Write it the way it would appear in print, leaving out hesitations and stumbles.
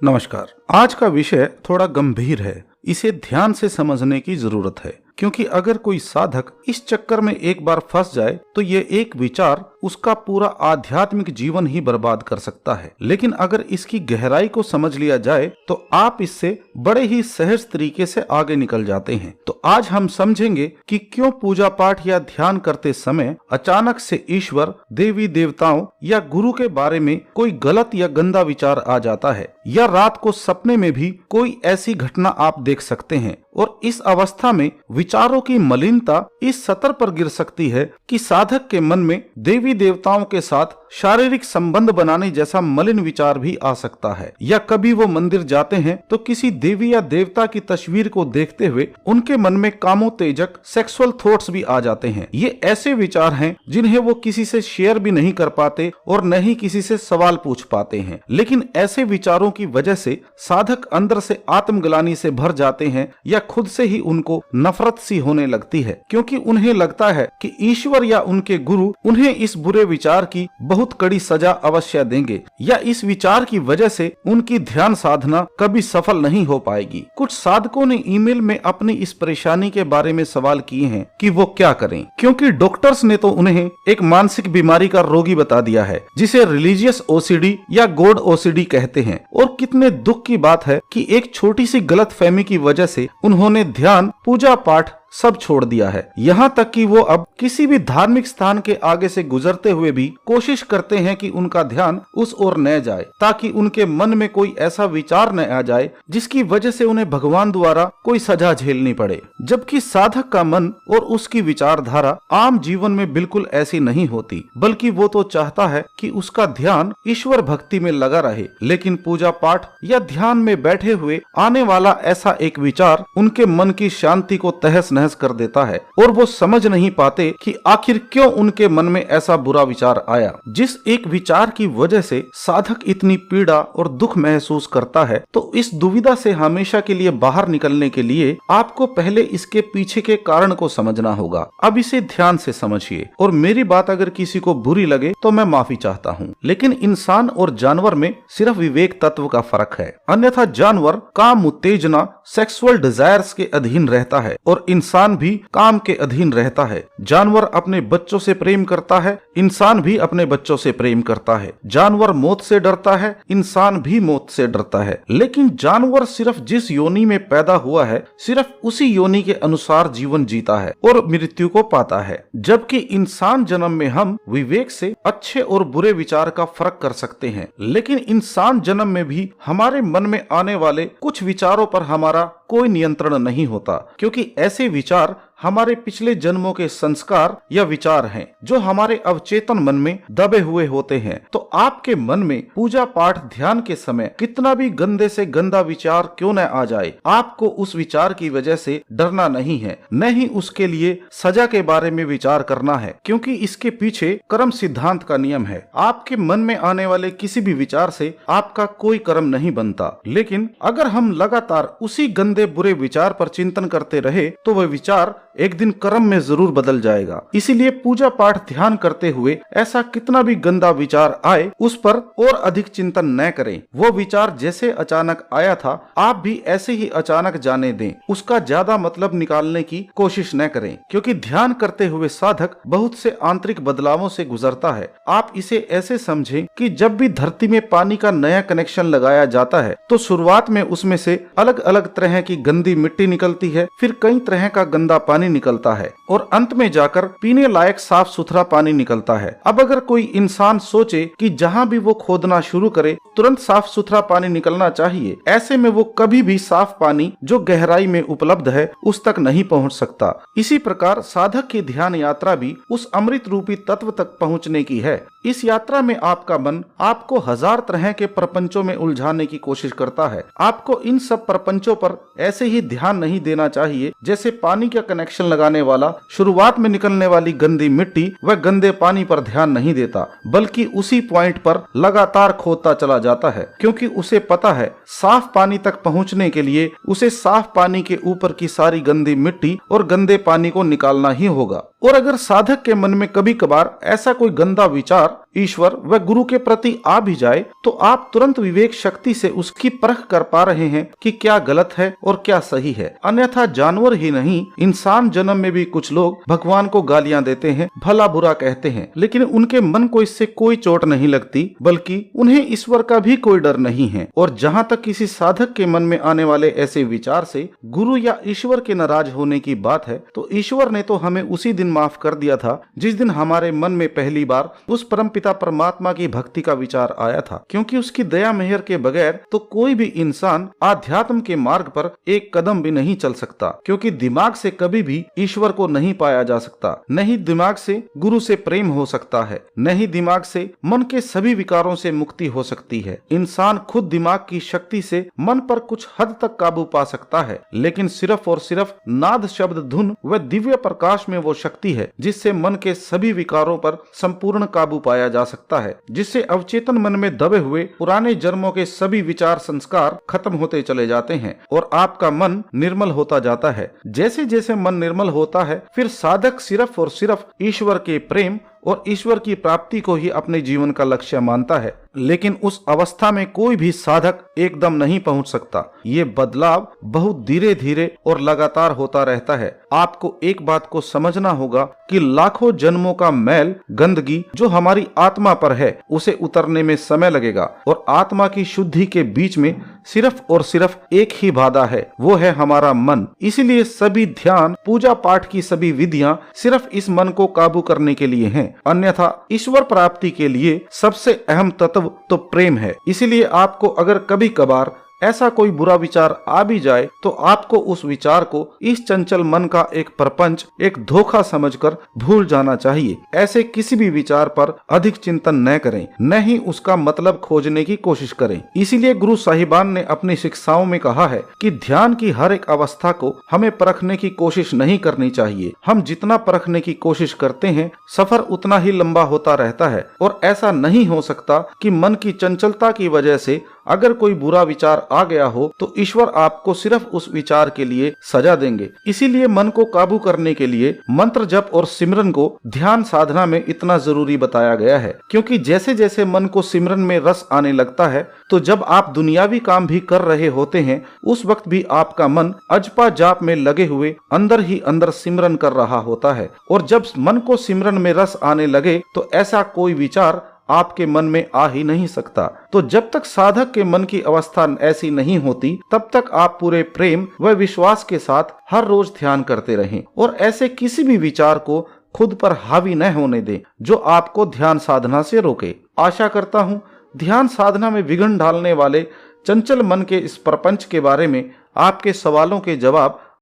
नमस्कार। आज का विषय थोड़ा गंभीर है। इसे ध्यान से समझने की जरूरत है, क्योंकि अगर कोई साधक इस चक्कर में एक बार फंस जाए तो ये एक विचार उसका पूरा आध्यात्मिक जीवन ही बर्बाद कर सकता है। लेकिन अगर इसकी गहराई को समझ लिया जाए तो आप इससे बड़े ही सहज तरीके से आगे निकल जाते हैं। तो आज हम समझेंगे कि क्यों पूजा पाठ या ध्यान करते समय अचानक से ईश्वर, देवी देवताओं या गुरु के बारे में कोई गलत या गंदा विचार आ जाता है, या रात को सपने में भी कोई ऐसी घटना आप देख सकते हैं। और इस अवस्था में विचारों की मलिनता इस स्तर पर गिर सकती है कि साधक के मन में देवी देवताओं के साथ शारीरिक संबंध बनाने जैसा मलिन विचार भी आ सकता है। या कभी वो मंदिर जाते हैं तो किसी देवी या देवता की तस्वीर को देखते हुए उनके मन में कामोत्तेजक सेक्सुअल थॉट्स भी आ जाते हैं। ये ऐसे विचार हैं जिन्हें वो किसी से शेयर भी नहीं कर पाते और न ही किसी से सवाल पूछ पाते हैं। लेकिन ऐसे विचारों की वजह से साधक अंदर से आत्मग्लानि से भर जाते हैं, या खुद से ही उनको नफरत सी होने लगती है, क्योंकि उन्हें लगता है कि ईश्वर या उनके गुरु उन्हें इस बुरे विचार की बहुत कड़ी सजा अवश्य देंगे, या इस विचार की वजह से उनकी ध्यान साधना कभी सफल नहीं हो पाएगी। कुछ साधकों ने ईमेल में अपनी इस परेशानी के बारे में सवाल किए हैं कि वो क्या करें, क्योंकि डॉक्टर्स ने तो उन्हें एक मानसिक बीमारी का रोगी बता दिया है, जिसे रिलीजियस ओसीडी या गॉड ओसीडी कहते हैं। और कितने दुख की बात है कि एक छोटी सी गलतफहमी की वजह से उन्होंने ध्यान, पूजा पाठ सब छोड़ दिया है। यहाँ तक कि वो अब किसी भी धार्मिक स्थान के आगे से गुजरते हुए भी कोशिश करते हैं कि उनका ध्यान उस ओर न जाए, ताकि उनके मन में कोई ऐसा विचार न आ जाए जिसकी वजह से उन्हें भगवान द्वारा कोई सजा झेलनी पड़े। जबकि साधक का मन और उसकी विचारधारा आम जीवन में बिल्कुल ऐसी नहीं होती, बल्कि वो तो चाहता है कि उसका ध्यान ईश्वर भक्ति में लगा रहे। लेकिन पूजा पाठ या ध्यान में बैठे हुए आने वाला ऐसा एक विचार उनके मन की शांति को तहस नहस कर देता है, और वो समझ नहीं पाते कि आखिर क्यों उनके मन में ऐसा बुरा विचार आया। जिस एक विचार की वजह से साधक इतनी पीड़ा और दुख महसूस करता है, तो इस दुविधा से हमेशा के लिए बाहर निकलने के लिए आपको पहले इसके पीछे के कारण को समझना होगा। अब इसे ध्यान से समझिए, और मेरी बात अगर किसी को बुरी लगे तो मैं माफी चाहता हूँ। लेकिन इंसान और जानवर में सिर्फ विवेक तत्व का फर्क है, अन्यथा जानवर काम, उत्तेजना, सेक्सुअल डिजायर्स के अधीन रहता है और इंसान भी काम के अधीन रहता है। जानवर अपने बच्चों से प्रेम करता है, इंसान भी अपने बच्चों से प्रेम करता है। जानवर मौत से डरता है, इंसान भी मौत से डरता है। लेकिन जानवर सिर्फ जिस योनि में पैदा हुआ है, सिर्फ उसी योनि के अनुसार जीवन जीता है और मृत्यु को पाता है। जबकि इंसान जन्म में हम विवेक से अच्छे और बुरे विचार का फर्क कर सकते हैं। लेकिन इंसान जन्म में भी हमारे मन में आने वाले कुछ विचारों पर हमारा कोई नियंत्रण नहीं होता, क्योंकि ऐसे विचार हमारे पिछले जन्मों के संस्कार या विचार हैं, जो हमारे अवचेतन मन में दबे हुए होते हैं। तो आपके मन में पूजा पाठ ध्यान के समय कितना भी गंदे से गंदा विचार क्यों न आ जाए, आपको उस विचार की वजह से डरना नहीं है, न ही उसके लिए सजा के बारे में विचार करना है, क्योंकि इसके पीछे कर्म सिद्धांत का नियम है। आपके मन में आने वाले किसी भी विचार से आपका कोई कर्म नहीं बनता। लेकिन अगर हम लगातार उसी गंदे बुरे विचार पर चिंतन करते रहे तो वह विचार एक दिन कर्म में जरूर बदल जाएगा। इसीलिए पूजा पाठ ध्यान करते हुए ऐसा कितना भी गंदा विचार आए, उस पर और अधिक चिंतन न करें। वो विचार जैसे अचानक आया था, आप भी ऐसे ही अचानक जाने दें। उसका ज्यादा मतलब निकालने की कोशिश न करें, क्योंकि ध्यान करते हुए साधक बहुत से आंतरिक बदलावों से गुजरता है। आप इसे ऐसे समझें कि जब भी धरती में पानी का नया कनेक्शन लगाया जाता है, तो शुरुआत में उसमें से अलग अलग तरह की गंदी मिट्टी निकलती है, फिर कई तरह का गंदा पानी निकलता है, और अंत में जाकर पीने लायक साफ सुथरा पानी निकलता है। अब अगर कोई इंसान सोचे कि जहाँ भी वो खोदना शुरू करे तुरंत साफ सुथरा पानी निकलना चाहिए, ऐसे में वो कभी भी साफ पानी जो गहराई में उपलब्ध है उस तक नहीं पहुँच सकता। इसी प्रकार साधक की ध्यान यात्रा भी उस अमृत रूपी तत्व तक पहुँचने की है। इस यात्रा में आपका मन आपको हजार तरह के प्रपंचों में उलझाने की कोशिश करता है। आपको इन सब प्रपंचों पर ऐसे ही ध्यान नहीं देना चाहिए जैसे पानी का कनेक्शन लगाने वाला शुरुआत में निकलने वाली गंदी मिट्टी व गंदे पानी पर ध्यान नहीं देता, बल्कि उसी पॉइंट पर लगातार खोदता चला जाता है, क्योंकि उसे पता है साफ पानी तक पहुंचने के लिए उसे साफ पानी के ऊपर की सारी गंदी मिट्टी और गंदे पानी को निकालना ही होगा। और अगर साधक के मन में कभी कभार ऐसा कोई गंदा विचार ईश्वर व गुरु के प्रति आ भी जाए तो आप तुरंत विवेक शक्ति से उसकी परख कर पा रहे हैं कि क्या गलत है और क्या सही है। अन्यथा जानवर ही नहीं, इंसान जन्म में भी कुछ लोग भगवान को गालियां देते हैं, भला बुरा कहते हैं, लेकिन उनके मन को इससे कोई चोट नहीं लगती, बल्कि उन्हें ईश्वर का भी कोई डर नहीं है। और जहाँ तक किसी साधक के मन में आने वाले ऐसे विचार से गुरु या ईश्वर के नाराज होने की बात है, तो ईश्वर ने तो हमें उसी दिन माफ कर दिया था जिस दिन हमारे मन में पहली बार उस परमपिता परमात्मा की भक्ति का विचार आया था। क्योंकि उसकी दया मेहर के बगैर तो कोई भी इंसान आध्यात्म के मार्ग पर एक कदम भी नहीं चल सकता, क्योंकि दिमाग से कभी भी ईश्वर को नहीं पाया जा सकता, न ही दिमाग से गुरु से प्रेम हो सकता है, न ही दिमाग से मन के सभी विकारों से मुक्ति हो सकती है। इंसान खुद दिमाग की शक्ति से मन पर कुछ हद तक काबू पा सकता है, लेकिन सिर्फ और सिर्फ नाद, शब्द, धुन व दिव्य प्रकाश में वो शक्ति है जिससे मन के सभी विकारों पर संपूर्ण काबू पाया जा सकता है, जिससे अवचेतन मन में दबे हुए पुराने जन्मों के सभी विचार संस्कार खत्म होते चले जाते हैं और आपका मन निर्मल होता जाता है। जैसे जैसे मन निर्मल होता है, फिर साधक सिर्फ और सिर्फ ईश्वर के प्रेम और ईश्वर की प्राप्ति को ही अपने जीवन का लक्ष्य मानता है। लेकिन उस अवस्था में कोई भी साधक एकदम नहीं पहुंच सकता। ये बदलाव बहुत धीरे धीरे और लगातार होता रहता है। आपको एक बात को समझना होगा कि लाखों जन्मों का मैल, गंदगी जो हमारी आत्मा पर है, उसे उतरने में समय लगेगा और आत्मा की शुद्धि के बीच में सिर्फ और सिर्फ एक ही बाधा है, वो है हमारा मन। इसीलिए सभी ध्यान, पूजा पाठ की सभी विधियां सिर्फ इस मन को काबू करने के लिए हैं। अन्यथा ईश्वर प्राप्ति के लिए सबसे अहम तत्व तो प्रेम है। इसीलिए आपको अगर कभी कभार ऐसा कोई बुरा विचार आ भी जाए तो आपको उस विचार को इस चंचल मन का एक प्रपंच, एक धोखा समझकर भूल जाना चाहिए। ऐसे किसी भी विचार पर अधिक चिंतन न करें, न ही उसका मतलब खोजने की कोशिश करें। इसीलिए गुरु साहिबान ने अपनी शिक्षाओं में कहा है कि ध्यान की हर एक अवस्था को हमें परखने की कोशिश नहीं करनी चाहिए। हम जितना परखने की कोशिश करते हैं, सफर उतना ही लंबा होता रहता है और ऐसा नहीं हो सकता कि मन की चंचलता की वजह से अगर कोई बुरा विचार आ गया हो तो ईश्वर आपको सिर्फ उस विचार के लिए सजा देंगे। इसीलिए मन को काबू करने के लिए मंत्र जप और सिमरन को ध्यान साधना में इतना जरूरी बताया गया है, क्योंकि जैसे जैसे मन को सिमरन में रस आने लगता है, तो जब आप दुनियावी काम भी कर रहे होते हैं, उस वक्त भी आपका मन अजपा जाप में लगे हुए अंदर ही अंदर सिमरन कर रहा होता है। और जब मन को सिमरन में रस आने लगे तो ऐसा कोई विचार आपके मन में आ ही नहीं सकता। तो जब तक साधक के मन की अवस्था ऐसी नहीं होती, तब तक आप पूरे प्रेम व विश्वास के साथ हर रोज ध्यान करते रहें और ऐसे किसी भी विचार को खुद पर हावी न होने दें जो आपको ध्यान साधना से रोके। आशा करता हूँ ध्यान साधना में विघ्न डालने वाले चंचल मन के इस प्रपंच के बारे में आपके सवालों के जवाब